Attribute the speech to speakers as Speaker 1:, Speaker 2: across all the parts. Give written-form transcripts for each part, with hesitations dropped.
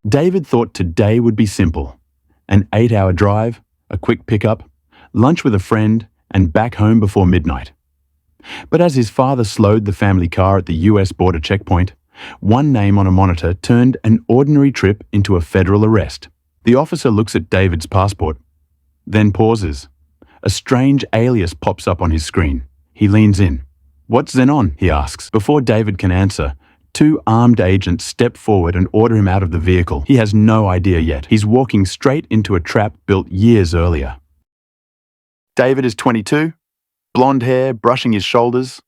Speaker 1: David thought today would be simple. An 8-hour drive, a quick pickup, lunch with a friend, and back home before midnight. But as his father slowed the family car at the US border checkpoint, one name on a monitor turned an ordinary trip into a federal arrest. The officer looks at David's passport, then pauses. A strange alias pops up on his screen. He leans in. "What's Zenon?" he asks. Before David can answer, 2 armed agents step forward and order him out of the vehicle. He has no idea yet. He's walking straight into a trap built years earlier. David is 22, blonde hair brushing his shoulders.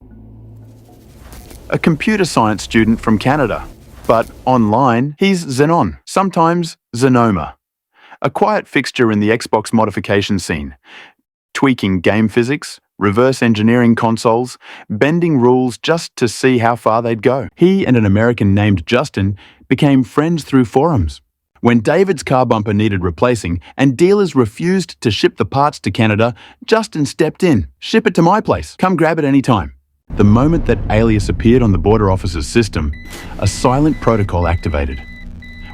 Speaker 1: A computer science student from Canada. But online, he's Zenon, sometimes Zenoma. A quiet fixture in the Xbox modification scene, tweaking game physics, reverse engineering consoles, bending rules just to see how far they'd go. He and an American named Justin became friends through forums. When David's car bumper needed replacing and dealers refused to ship the parts to Canada, Justin stepped in. "Ship it to my place. Come grab it anytime." The moment that alias appeared on the border officer's system, a silent protocol activated.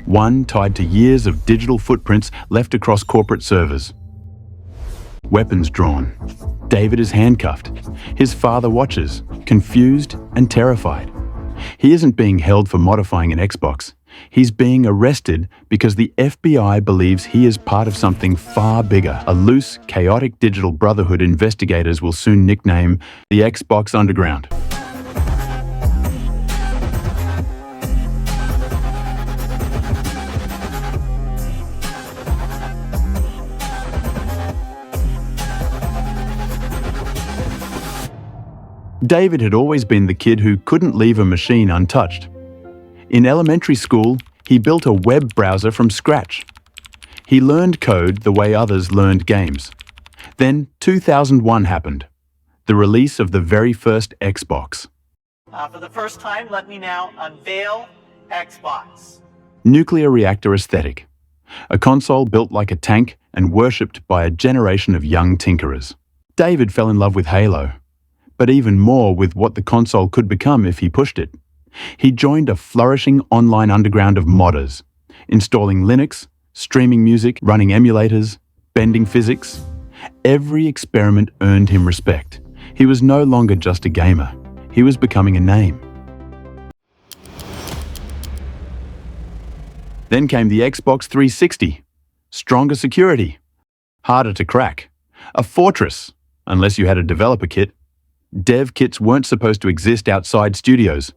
Speaker 1: One tied to years of digital footprints left across corporate servers. Weapons drawn. David is handcuffed. His father watches, confused and terrified. He isn't being held for modifying an Xbox. He's being arrested because the FBI believes he is part of something far bigger. A loose, chaotic digital brotherhood investigators will soon nickname the Xbox Underground. David had always been the kid who couldn't leave a machine untouched. In elementary school, he built a web browser from scratch. He learned code the way others learned games. Then 2001 happened, the release of the very first Xbox.
Speaker 2: For the first time, let me now unveil Xbox.
Speaker 1: Nuclear reactor aesthetic. A console built like a tank and worshipped by a generation of young tinkerers. David fell in love with Halo, but even more with what the console could become if he pushed it. He joined a flourishing online underground of modders, installing Linux, streaming music, running emulators, bending physics. Every experiment earned him respect. He was no longer just a gamer. He was becoming a name. Then came the Xbox 360. Stronger security. Harder to crack. A fortress, unless you had a developer kit. Dev kits weren't supposed to exist outside studios.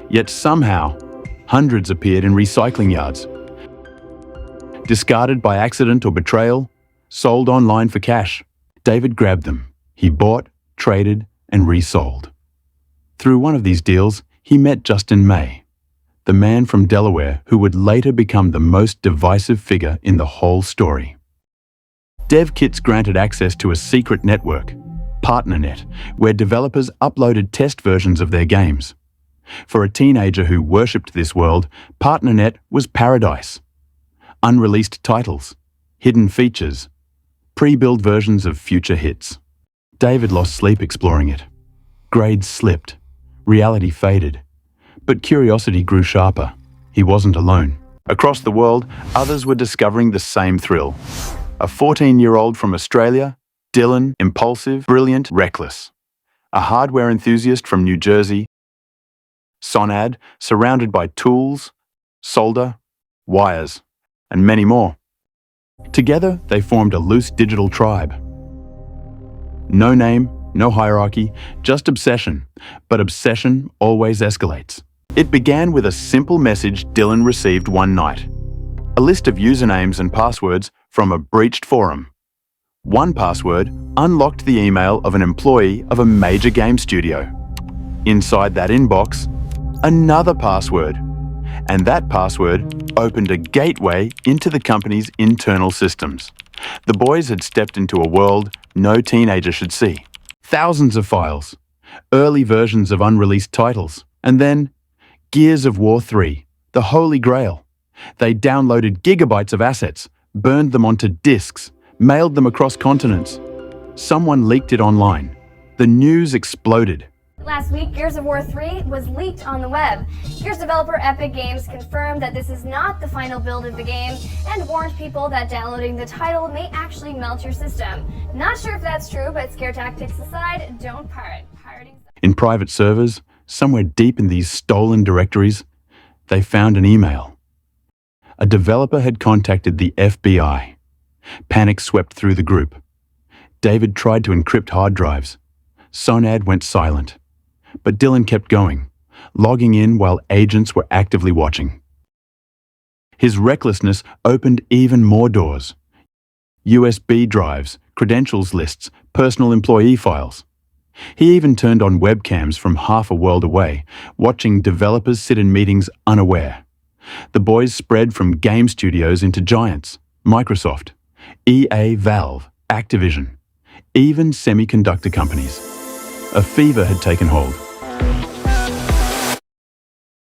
Speaker 1: Yet somehow, hundreds appeared in recycling yards. Discarded by accident or betrayal, sold online for cash. David grabbed them. He bought, traded, and resold. Through one of these deals, he met Justin May, the man from Delaware who would later become the most divisive figure in the whole story. Dev kits granted access to a secret network, PartnerNet, where developers uploaded test versions of their games. For a teenager who worshipped this world, PartnerNet was paradise. Unreleased titles, hidden features, pre-built versions of future hits. David lost sleep exploring it. Grades slipped, reality faded, but curiosity grew sharper. He wasn't alone. Across the world, others were discovering the same thrill. A 14-year-old from Australia, Dylan, impulsive, brilliant, reckless. A hardware enthusiast from New Jersey, Sonad, surrounded by tools, solder, wires, and many more. Together, they formed a loose digital tribe. No name, no hierarchy, just obsession. But obsession always escalates. It began with a simple message Dylan received one night. A list of usernames and passwords from a breached forum. One password unlocked the email of an employee of a major game studio. Inside that inbox, another password. And that password opened a gateway into the company's internal systems. The boys had stepped into a world no teenager should see. Thousands of files, early versions of unreleased titles, and then Gears of War 3, the Holy Grail. They downloaded gigabytes of assets, burned them onto disks, mailed them across continents. Someone leaked it online. The news exploded.
Speaker 3: Last week, Gears of War 3 was leaked on the web. Gears developer Epic Games confirmed that this is not the final build of the game and warned people that downloading the title may actually melt your system. Not sure if that's true, but scare tactics aside, don't pirate.
Speaker 1: In private servers, somewhere deep in these stolen directories, they found an email. A developer had contacted the FBI. Panic swept through the group. David tried to encrypt hard drives. Sonad went silent. But Dylan kept going, logging in while agents were actively watching. His recklessness opened even more doors. USB drives, credentials lists, personal employee files. He even turned on webcams from half a world away, watching developers sit in meetings unaware. The boys spread from game studios into giants, Microsoft, EA, Valve, Activision, even semiconductor companies. A fever had taken hold.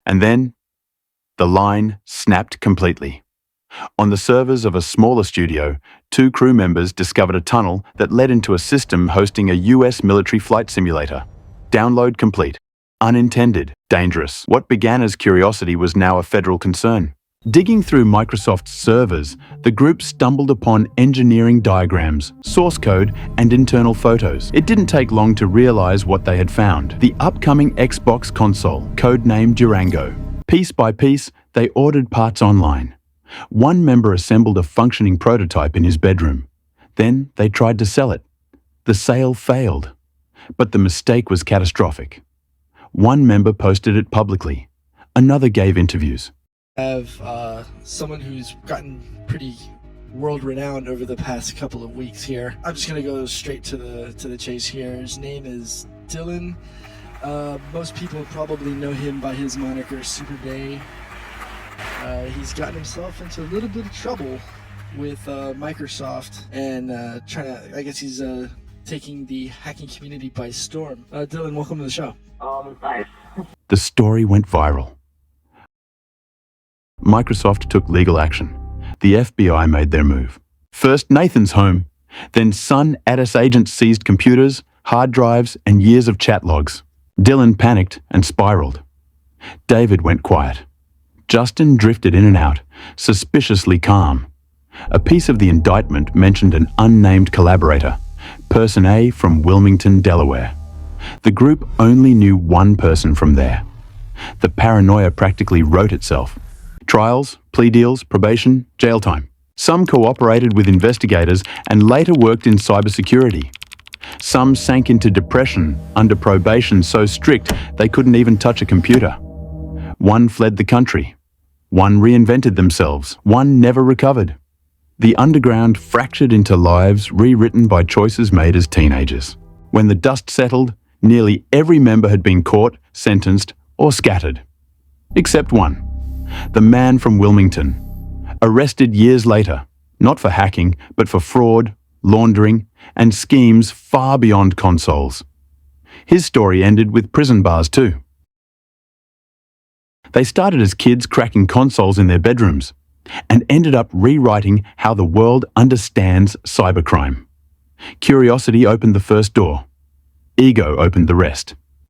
Speaker 1: And then, the line snapped completely. On the servers of a smaller studio, 2 crew members discovered a tunnel that led into a system hosting a US military flight simulator. Download complete. Unintended. Dangerous. What began as curiosity was now a federal concern. Digging through Microsoft's servers, the group stumbled upon engineering diagrams, source code, and internal photos. It didn't take long to realize what they had found. The upcoming Xbox console, codenamed Durango. Piece by piece, they ordered parts online. One member assembled a functioning prototype in his bedroom. Then they tried to sell it. The sale failed. But the mistake was catastrophic. One member posted it publicly. Another gave interviews.
Speaker 4: Have someone who's gotten pretty world-renowned over the past couple of weeks here. I'm just gonna go straight to the chase here. His name is Dylan. Most people probably know him by his moniker Super Day. He's gotten himself into a little bit of trouble with Microsoft and I guess he's taking the hacking community by storm. Dylan, welcome to the show.
Speaker 2: Nice.
Speaker 1: The story went viral. Microsoft took legal action. The FBI made their move. First Nathan's home, then Sun ADIS agents seized computers, hard drives, and years of chat logs. Dylan panicked and spiraled. David went quiet. Justin drifted in and out, suspiciously calm. A piece of the indictment mentioned an unnamed collaborator, Person A from Wilmington, Delaware. The group only knew one person from there. The paranoia practically wrote itself. Trials, plea deals, probation, jail time. Some cooperated with investigators and later worked in cybersecurity. Some sank into depression under probation so strict they couldn't even touch a computer. One fled the country. One reinvented themselves. One never recovered. The underground fractured into lives rewritten by choices made as teenagers. When the dust settled, nearly every member had been caught, sentenced, or scattered. Except one. The man from Wilmington, arrested years later, not for hacking, but for fraud, laundering, and schemes far beyond consoles. His story ended with prison bars too. They started as kids cracking consoles in their bedrooms, and ended up rewriting how the world understands cybercrime. Curiosity opened the first door. Ego opened the rest.